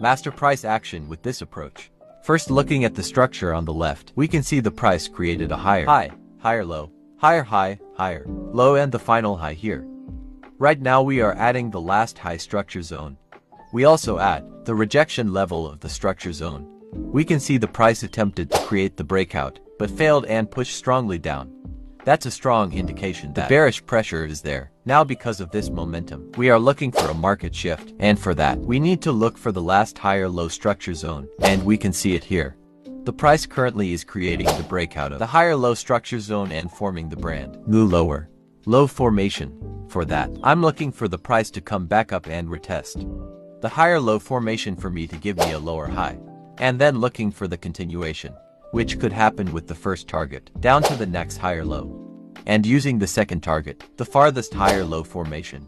Master price action with this approach. First, looking at the structure on the left, we can see the price created a higher high, higher low, higher high, higher low, and the final high here. Right now we are adding the last high structure zone. We also add the rejection level of the structure zone. We can see the price attempted to create the breakout, but failed and pushed strongly down. That's a strong indication that the bearish pressure is there. Now, because of this momentum, we are looking for a market shift, and for that, we need to look for the last higher low structure zone, and we can see it here. The price currently is creating the breakout of the higher low structure zone and forming the brand new lower low formation. For that, I'm looking for the price to come back up and retest the higher low formation for me to give me a lower high, and then looking for the continuation, which could happen with the first target down to the next higher low, and using the second target, the farthest higher low formation,